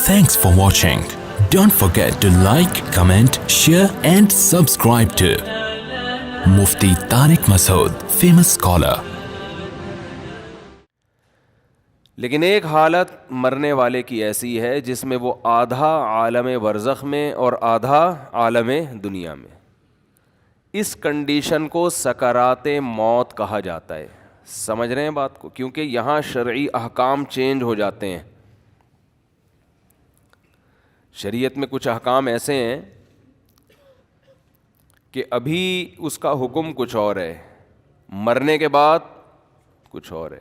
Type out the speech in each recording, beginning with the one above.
Thanks for watching. Don't forget to like, comment, share and subscribe to Mufti Tariq Masood, famous scholar. لیکن ایک حالت مرنے والے کی ایسی ہے جس میں وہ آدھا عالم برزخ میں اور آدھا عالم دنیا میں. اس کنڈیشن کو سکرات موت کہا جاتا ہے. سمجھ رہے ہیں بات کو؟ کیونکہ یہاں شرعی احکام چینج ہو جاتے ہیں. شریعت میں کچھ احکام ایسے ہیں کہ ابھی اس کا حکم کچھ اور ہے، مرنے کے بعد کچھ اور ہے.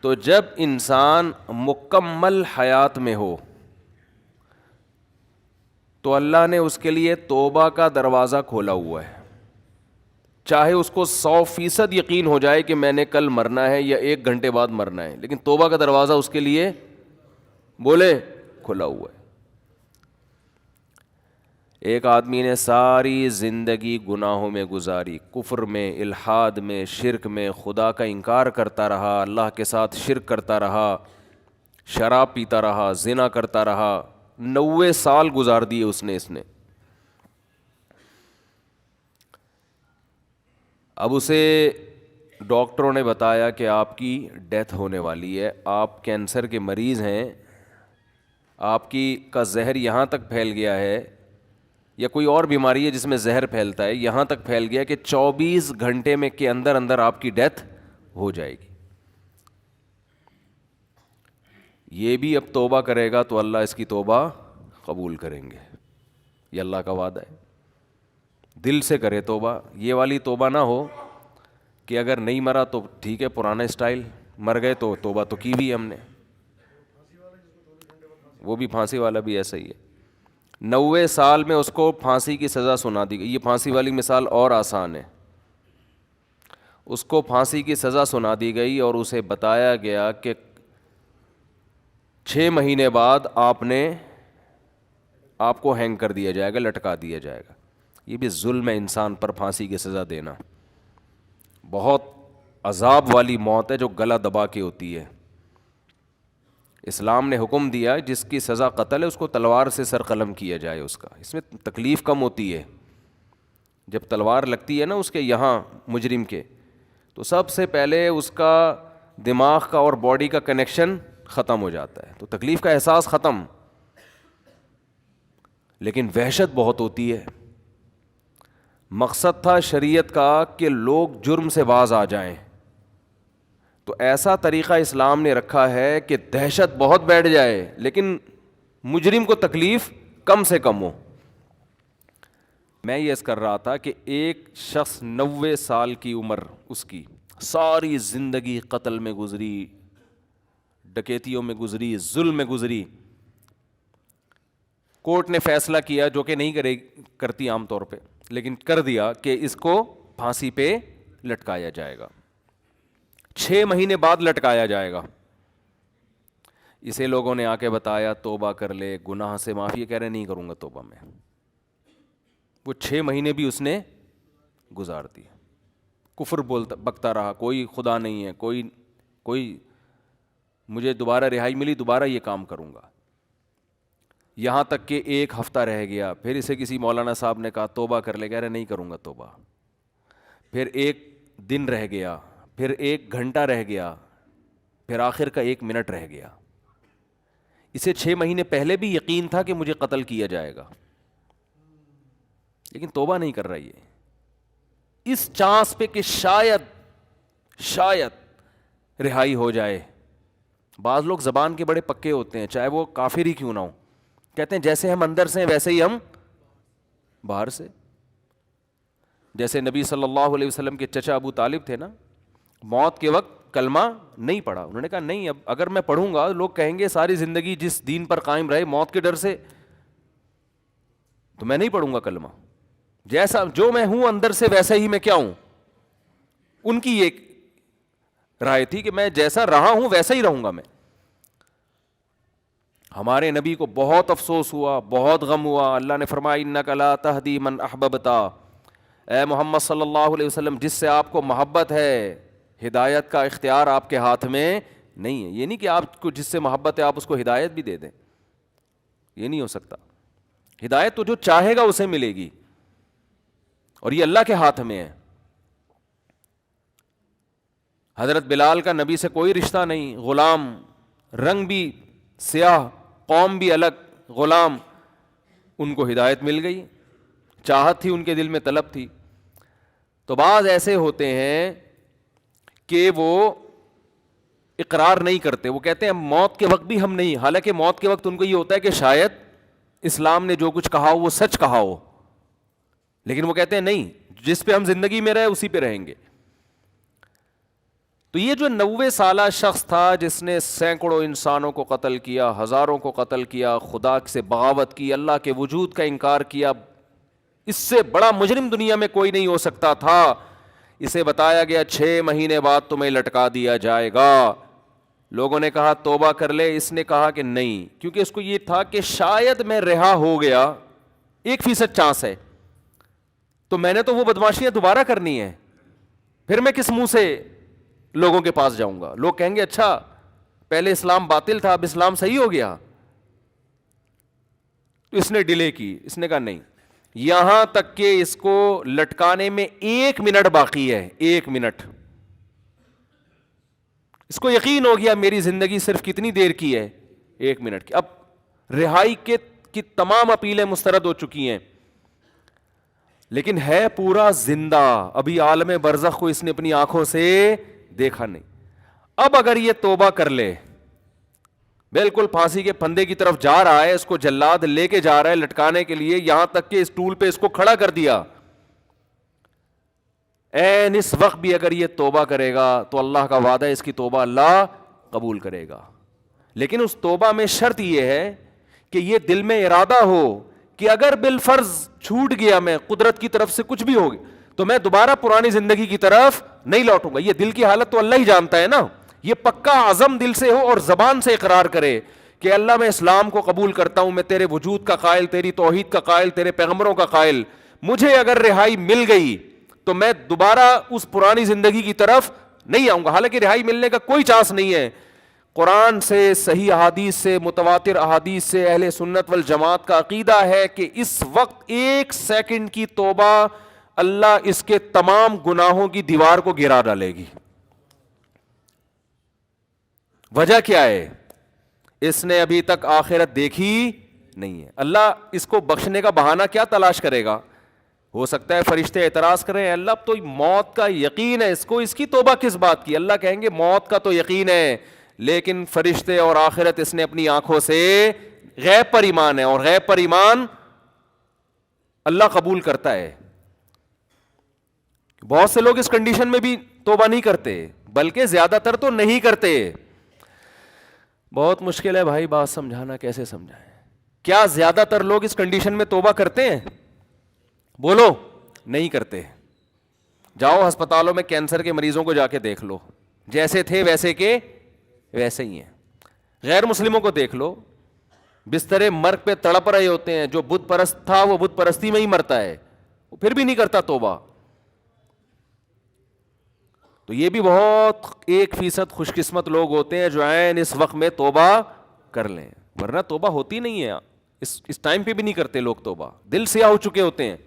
تو جب انسان مکمل حیات میں ہو تو اللہ نے اس کے لیے توبہ کا دروازہ کھولا ہوا ہے. چاہے اس کو 100% یقین ہو جائے کہ میں نے کل مرنا ہے یا 1 گھنٹے بعد مرنا ہے، لیکن توبہ کا دروازہ اس کے لیے بولے کھلا ہوا ہے. ایک آدمی نے ساری زندگی گناہوں میں گزاری، کفر میں، الحاد میں، شرک میں، خدا کا انکار کرتا رہا، اللہ کے ساتھ شرک کرتا رہا، شراب پیتا رہا، زنا کرتا رہا. 90 سال گزار دیے اس نے. اب اسے ڈاکٹروں نے بتایا کہ آپ کی ڈیتھ ہونے والی ہے، آپ کینسر کے مریض ہیں، آپ کا زہر یہاں تک پھیل گیا ہے، یا کوئی اور بیماری ہے جس میں زہر پھیلتا ہے، یہاں تک پھیل گیا کہ 24 گھنٹے میں کے اندر آپ کی ڈیتھ ہو جائے گی. یہ بھی اب توبہ کرے گا تو اللہ اس کی توبہ قبول کریں گے. یہ اللہ کا وعدہ ہے. دل سے کرے توبہ. یہ والی توبہ نہ ہو کہ اگر نہیں مرا تو ٹھیک ہے پرانا اسٹائل، مر گئے تو توبہ تو کی بھی ہم نے. وہ بھی پھانسی والا بھی ایسا ہی ہے. 90 سال میں اس کو پھانسی کی سزا سنا دی گئی. یہ پھانسی والی مثال اور آسان ہے. اس کو پھانسی کی سزا سنا دی گئی اور اسے بتایا گیا کہ 6 مہینے بعد آپ کو ہینگ کر دیا جائے گا، لٹکا دیا جائے گا. یہ بھی ظلم ہے انسان پر پھانسی کی سزا دینا. بہت عذاب والی موت ہے جو گلا دبا کے ہوتی ہے. اسلام نے حکم دیا جس کی سزا قتل ہے اس کو تلوار سے سر قلم کیا جائے. اس میں تکلیف کم ہوتی ہے. جب تلوار لگتی ہے نا اس کے یہاں مجرم کے، تو سب سے پہلے اس کا دماغ کا اور باڈی کا کنیکشن ختم ہو جاتا ہے، تو تکلیف کا احساس ختم، لیکن وحشت بہت ہوتی ہے. مقصد تھا شریعت کا کہ لوگ جرم سے باز آ جائیں، تو ایسا طریقہ اسلام نے رکھا ہے کہ دہشت بہت بیٹھ جائے لیکن مجرم کو تکلیف کم سے کم ہو. میں یہ کر رہا تھا کہ ایک شخص 90 سال کی عمر، اس کی ساری زندگی قتل میں گزری، ڈکیتیوں میں گزری، ظلم میں گزری. کورٹ نے فیصلہ کیا، جو کہ نہیں کرتی عام طور پہ، لیکن کر دیا کہ اس کو پھانسی پہ لٹکایا جائے گا. 6 مہینے بعد لٹکایا جائے گا. اسے لوگوں نے آ کے بتایا توبہ کر لے، گناہ سے معافی. کہہ رہے نہیں کروں گا توبہ میں. وہ 6 مہینے بھی اس نے گزار دیے. کفر بکتا رہا، کوئی خدا نہیں ہے، کوئی مجھے دوبارہ رہائی ملی دوبارہ یہ کام کروں گا. یہاں تک کہ 1 ہفتہ رہ گیا. پھر اسے کسی مولانا صاحب نے کہا توبہ کر لے. کہہ رہے نہیں کروں گا توبہ. پھر 1 دن رہ گیا، پھر 1 گھنٹہ رہ گیا، پھر آخر کا 1 منٹ رہ گیا. اسے 6 مہینے پہلے بھی یقین تھا کہ مجھے قتل کیا جائے گا، لیکن توبہ نہیں کر رہی ہے. اس چانس پہ کہ شاید رہائی ہو جائے. بعض لوگ زبان کے بڑے پکے ہوتے ہیں، چاہے وہ کافر ہی کیوں نہ ہو. کہتے ہیں جیسے ہم اندر سے ہیں ویسے ہی ہم باہر سے. جیسے نبی صلی اللہ علیہ وسلم کے چچا ابو طالب تھے نا، موت کے وقت کلمہ نہیں پڑھا. انہوں نے کہا نہیں، اب اگر میں پڑھوں گا لوگ کہیں گے ساری زندگی جس دین پر قائم رہے موت کے ڈر سے، تو میں نہیں پڑھوں گا کلمہ. جیسا جو میں ہوں اندر سے ویسا ہی میں کیا ہوں. ان کی ایک رائے تھی کہ میں جیسا رہا ہوں ویسا ہی رہوں گا میں. ہمارے نبی کو بہت افسوس ہوا، بہت غم ہوا. اللہ نے فرمایا انک لا تہدی من احببت، اے محمد صلی اللہ علیہ وسلم جس سے آپ کو محبت ہے، ہدایت کا اختیار آپ کے ہاتھ میں نہیں ہے. یہ نہیں کہ آپ کو جس سے محبت ہے آپ اس کو ہدایت بھی دے دیں, یہ نہیں ہو سکتا. ہدایت تو جو چاہے گا اسے ملے گی, اور یہ اللہ کے ہاتھ میں ہے. حضرت بلال کا نبی سے کوئی رشتہ نہیں, غلام, رنگ بھی سیاہ, قوم بھی الگ, غلام, ان کو ہدایت مل گئی, چاہت تھی ان کے دل میں, طلب تھی. تو بعض ایسے ہوتے ہیں کہ وہ اقرار نہیں کرتے, وہ کہتے ہیں موت کے وقت بھی ہم نہیں, حالانکہ موت کے وقت ان کو یہ ہوتا ہے کہ شاید اسلام نے جو کچھ کہا ہو وہ سچ کہا ہو, لیکن وہ کہتے ہیں نہیں, جس پہ ہم زندگی میں رہے اسی پہ رہیں گے. تو یہ جو 90 سالہ شخص تھا جس نے سینکڑوں انسانوں کو قتل کیا, ہزاروں کو قتل کیا, خدا سے بغاوت کی, اللہ کے وجود کا انکار کیا, اس سے بڑا مجرم دنیا میں کوئی نہیں ہو سکتا تھا. اسے بتایا گیا 6 مہینے بعد تمہیں لٹکا دیا جائے گا. لوگوں نے کہا توبہ کر لے, اس نے کہا کہ نہیں, کیونکہ اس کو یہ تھا کہ شاید میں رہا ہو گیا, 1% چانس ہے, تو میں نے تو وہ بدماشیاں دوبارہ کرنی ہیں, پھر میں کس منہ سے لوگوں کے پاس جاؤں گا؟ لوگ کہیں گے اچھا پہلے اسلام باطل تھا اب اسلام صحیح ہو گیا. تو اس نے ڈیلے کی, اس نے کہا نہیں, یہاں تک کہ اس کو لٹکانے میں 1 منٹ باقی ہے, 1 منٹ. اس کو یقین ہو گیا میری زندگی صرف کتنی دیر کی ہے, 1 منٹ کی. اب رہائی کی تمام اپیلیں مسترد ہو چکی ہیں, لیکن ہے پورا زندہ, ابھی عالم برزخ کو اس نے اپنی آنکھوں سے دیکھا نہیں. اب اگر یہ توبہ کر لے, بالکل پھانسی کے پھندے کی طرف جا رہا ہے, اس کو جلاد لے کے جا رہا ہے لٹکانے کے لیے, یہاں تک کہ اس ٹول پہ اس کو کھڑا کر دیا, این اس وقت بھی اگر یہ توبہ کرے گا تو اللہ کا وعدہ ہے اس کی توبہ اللہ قبول کرے گا. لیکن اس توبہ میں شرط یہ ہے کہ یہ دل میں ارادہ ہو کہ اگر بالفرض چھوٹ گیا میں, قدرت کی طرف سے کچھ بھی ہوگی, تو میں دوبارہ پرانی زندگی کی طرف نہیں لوٹوں گا. یہ دل کی حالت تو اللہ ہی جانتا ہے نا. یہ پکا عزم دل سے ہو اور زبان سے اقرار کرے کہ اللہ میں اسلام کو قبول کرتا ہوں, میں تیرے وجود کا قائل, تیری توحید کا قائل, تیرے پیغمبروں کا قائل, مجھے اگر رہائی مل گئی تو میں دوبارہ اس پرانی زندگی کی طرف نہیں آؤں گا. حالانکہ رہائی ملنے کا کوئی چانس نہیں ہے. قرآن سے, صحیح احادیث سے, متواتر احادیث سے اہل سنت والجماعت کا عقیدہ ہے کہ اس وقت 1 سیکنڈ کی توبہ اللہ اس کے تمام گناہوں کی دیوار کو گرا ڈالے گی. وجہ کیا ہے؟ اس نے ابھی تک آخرت دیکھی نہیں ہے. اللہ اس کو بخشنے کا بہانہ کیا تلاش کرے گا؟ ہو سکتا ہے فرشتے اعتراض کریں, اللہ اب تو موت کا یقین ہے اس کو, اس کی توبہ کس بات کی؟ اللہ کہیں گے موت کا تو یقین ہے, لیکن فرشتے اور آخرت اس نے اپنی آنکھوں سے, غیب پر ایمان ہے, اور غیب پر ایمان اللہ قبول کرتا ہے. بہت سے لوگ اس کنڈیشن میں بھی توبہ نہیں کرتے, بلکہ زیادہ تر تو نہیں کرتے. بہت مشکل ہے بھائی بات سمجھانا, کیسے سمجھائیں؟ کیا زیادہ تر لوگ اس کنڈیشن میں توبہ کرتے ہیں؟ بولو. نہیں کرتے. جاؤ ہسپتالوں میں کینسر کے مریضوں کو جا کے دیکھ لو, جیسے تھے ویسے کے ویسے ہی ہیں. غیر مسلموں کو دیکھ لو, بسترے مرگ پہ تڑپ رہے ہوتے ہیں. جو بت پرست تھا وہ بت پرستی میں ہی مرتا ہے, وہ پھر بھی نہیں کرتا توبہ. تو یہ بھی بہت 1% خوش قسمت لوگ ہوتے ہیں جو عین اس وقت میں توبہ کر لیں, ورنہ توبہ ہوتی نہیں ہے. اس ٹائم پہ بھی نہیں کرتے لوگ توبہ, دل سیاہ ہو چکے ہوتے ہیں.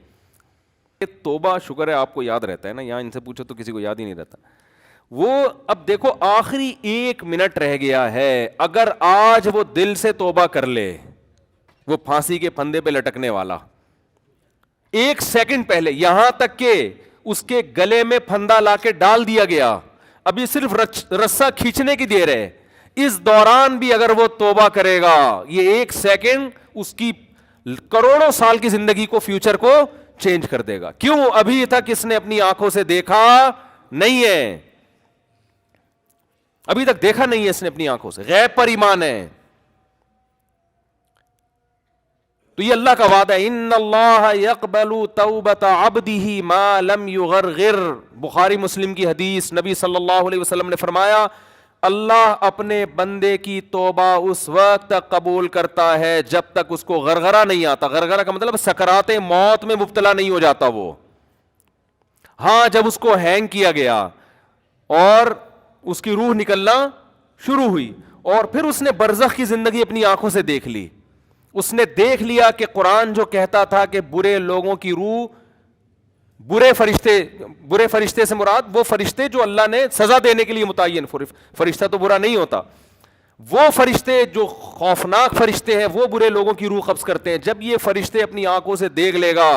توبہ شکر ہے آپ کو یاد رہتا ہے نا, یہاں ان سے پوچھو تو کسی کو یاد ہی نہیں رہتا. وہ اب دیکھو آخری 1 منٹ رہ گیا ہے, اگر آج وہ دل سے توبہ کر لے, وہ پھانسی کے پھندے پہ لٹکنے والا 1 سیکنڈ پہلے, یہاں تک کہ اس کے گلے میں پھندا لا کے ڈال دیا گیا, ابھی صرف رسا کھینچنے کی دیر ہے, اس دوران بھی اگر وہ توبہ کرے گا, یہ 1 سیکنڈ اس کی کروڑوں سال کی زندگی کو, فیوچر کو چینج کر دے گا. کیوں؟ ابھی تک اس نے اپنی آنکھوں سے دیکھا نہیں ہے, ابھی تک دیکھا نہیں ہے اس نے اپنی آنکھوں سے, غیب پر ایمان ہے. تو یہ اللہ کا وعدہ ہے, ان اللہ یقبل توبۃ عبدہ ما لم یغرغر. بخاری مسلم کی حدیث, نبی صلی اللہ علیہ وسلم نے فرمایا اللہ اپنے بندے کی توبہ اس وقت تک قبول کرتا ہے جب تک اس کو غرغرہ نہیں آتا. غرغرہ کا مطلب سکرات موت میں مبتلا نہیں ہو جاتا وہ. ہاں جب اس کو ہینگ کیا گیا اور اس کی روح نکلنا شروع ہوئی, اور پھر اس نے برزخ کی زندگی اپنی آنکھوں سے دیکھ لی. اس نے دیکھ لیا کہ قرآن جو کہتا تھا کہ برے لوگوں کی روح, برے فرشتے سے مراد وہ فرشتے جو اللہ نے سزا دینے کے لیے متعین, فرشتہ تو برا نہیں ہوتا, وہ فرشتے جو خوفناک فرشتے ہیں وہ برے لوگوں کی روح قبض کرتے ہیں. جب یہ فرشتے اپنی آنکھوں سے دیکھ لے گا,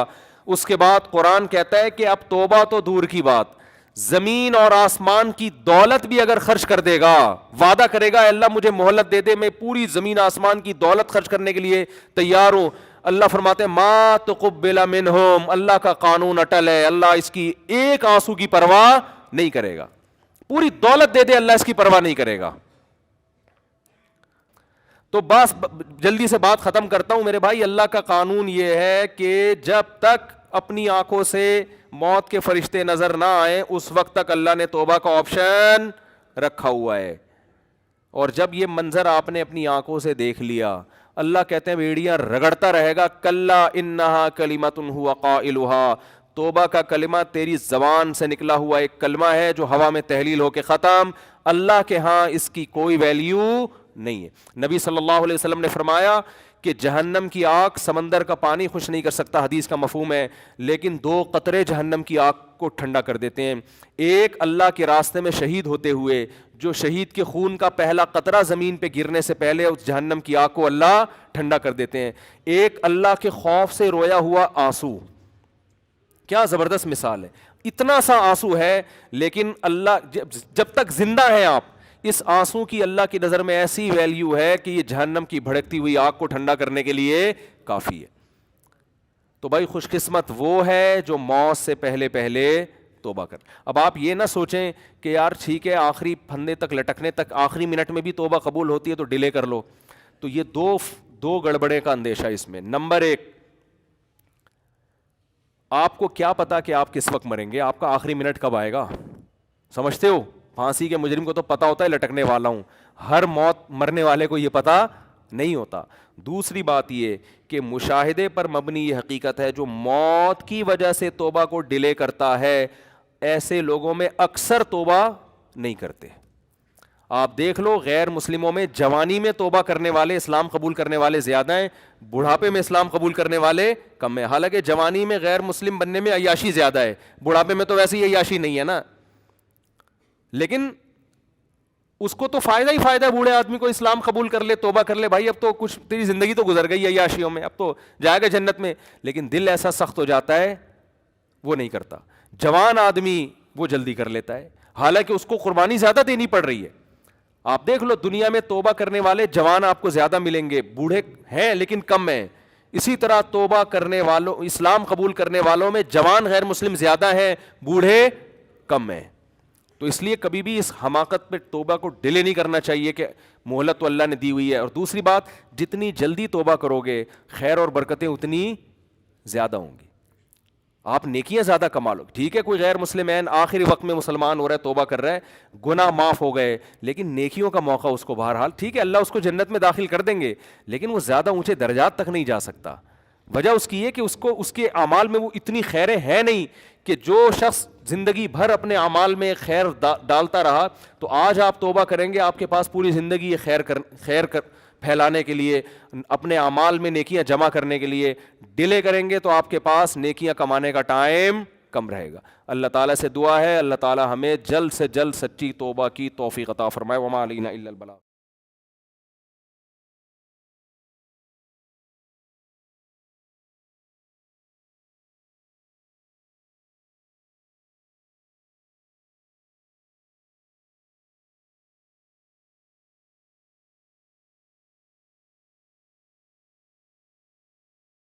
اس کے بعد قرآن کہتا ہے کہ اب توبہ تو دور کی بات, زمین اور آسمان کی دولت بھی اگر خرچ کر دے گا, وعدہ کرے گا اللہ مجھے مہلت دے دے, میں پوری زمین آسمان کی دولت خرچ کرنے کے لیے تیار ہوں. اللہ فرماتے ہیں ما تقبل منہم, اللہ کا قانون اٹل ہے, اللہ اس کی ایک آنسو کی پرواہ نہیں کرے گا. پوری دولت دے دے اللہ اس کی پرواہ نہیں کرے گا. تو بس جلدی سے بات ختم کرتا ہوں میرے بھائی. اللہ کا قانون یہ ہے کہ جب تک اپنی آنکھوں سے موت کے فرشتے نظر نہ آئے اس وقت تک اللہ نے توبہ کا آپشن رکھا ہوا ہے. اور جب یہ منظر آپ نے اپنی آنکھوں سے دیکھ لیا, اللہ کہتے ہیں بیڑیاں رگڑتا رہے گا, کلا انہا کلمۃ ہوا قائلھا, توبہ کا کلمہ تیری زبان سے نکلا ہوا ایک کلمہ ہے جو ہوا میں تحلیل ہو کے ختم, اللہ کے ہاں اس کی کوئی ویلیو نہیں ہے. نبی صلی اللہ علیہ وسلم نے فرمایا کہ جہنم کی آگ سمندر کا پانی خوش نہیں کر سکتا, حدیث کا مفہوم ہے, لیکن 2 قطرے جہنم کی آگ کو ٹھنڈا کر دیتے ہیں. ایک اللہ کے راستے میں شہید ہوتے ہوئے, جو شہید کے خون کا پہلا قطرہ زمین پہ گرنے سے پہلے اس جہنم کی آگ کو اللہ ٹھنڈا کر دیتے ہیں. ایک اللہ کے خوف سے رویا ہوا آنسو, کیا زبردست مثال ہے. اتنا سا آنسو ہے لیکن اللہ جب تک زندہ ہیں آپ, اس آنسو کی اللہ کی نظر میں ایسی ویلیو ہے کہ یہ جہنم کی بھڑکتی ہوئی آگ کو ٹھنڈا کرنے کے لیے کافی ہے. تو بھائی خوش قسمت وہ ہے جو موت سے پہلے توبہ کر. اب آپ یہ نہ سوچیں کہ یار ٹھیک ہے آخری پھندے تک لٹکنے تک آخری منٹ میں بھی توبہ قبول ہوتی ہے تو ڈیلے کر لو. تو یہ دو گڑبڑے کا اندیشہ اس میں. نمبر 1, آپ کو کیا پتا کہ آپ کس وقت مریں گے, آپ کا آخری منٹ کب آئے گا, سمجھتے ہو؟ پھانسی کے مجرم کو تو پتا ہوتا ہے لٹکنے والا ہوں, ہر موت مرنے والے کو یہ پتا نہیں ہوتا. دوسری بات یہ کہ مشاہدے پر مبنی یہ حقیقت ہے, جو موت کی وجہ سے توبہ کو ڈیلے کرتا ہے ایسے لوگوں میں اکثر توبہ نہیں کرتے. آپ دیکھ لو غیر مسلموں میں جوانی میں توبہ کرنے والے, اسلام قبول کرنے والے زیادہ ہیں, بڑھاپے میں اسلام قبول کرنے والے کم ہیں. حالانکہ جوانی میں غیر مسلم بننے میں عیاشی زیادہ ہے, بڑھاپے میں تو ویسے ہی عیاشی نہیں ہے نا, لیکن اس کو تو فائدہ ہی فائدہ ہے بوڑھے آدمی کو, اسلام قبول کر لے توبہ کر لے, بھائی اب تو کچھ تیری زندگی تو گزر گئی عیاشیوں میں, اب تو جائے گا جنت میں. لیکن دل ایسا سخت ہو جاتا ہے وہ نہیں کرتا. جوان آدمی وہ جلدی کر لیتا ہے, حالانکہ اس کو قربانی زیادہ دینی پڑ رہی ہے. آپ دیکھ لو دنیا میں توبہ کرنے والے جوان آپ کو زیادہ ملیں گے, بوڑھے ہیں لیکن کم ہیں. اسی طرح توبہ کرنے والوں, اسلام قبول کرنے والوں میں جوان غیر مسلم زیادہ ہیں, بوڑھے کم ہیں. تو اس لیے کبھی بھی اس حماقت پہ توبہ کو ڈیلے نہیں کرنا چاہیے کہ مہلت تو اللہ نے دی ہوئی ہے. اور دوسری بات, جتنی جلدی توبہ کرو گے خیر اور برکتیں اتنی زیادہ ہوں گی, آپ نیکیاں زیادہ کما لو. ٹھیک ہے کوئی غیر مسلمین آخری وقت میں مسلمان ہو رہا ہے, توبہ کر رہا ہے, گناہ معاف ہو گئے, لیکن نیکیوں کا موقع اس کو بہرحال, ٹھیک ہے اللہ اس کو جنت میں داخل کر دیں گے, لیکن وہ زیادہ اونچے درجات تک نہیں جا سکتا. وجہ اس کی یہ کہ اس کو اس کے اعمال میں وہ اتنی خیریں ہیں نہیں کہ جو شخص زندگی بھر اپنے اعمال میں خیر ڈالتا رہا, تو آج آپ توبہ کریں گے آپ کے پاس پوری زندگی یہ خیر پھیلانے کے لیے, اپنے اعمال میں نیکیاں جمع کرنے کے لیے. ڈیلے کریں گے تو آپ کے پاس نیکیاں کمانے کا ٹائم کم رہے گا. اللہ تعالیٰ سے دعا ہے اللہ تعالیٰ ہمیں جلد سے جلد سچی توبہ کی توفیق عطا فرمائے. وما علینا الا البلاغ.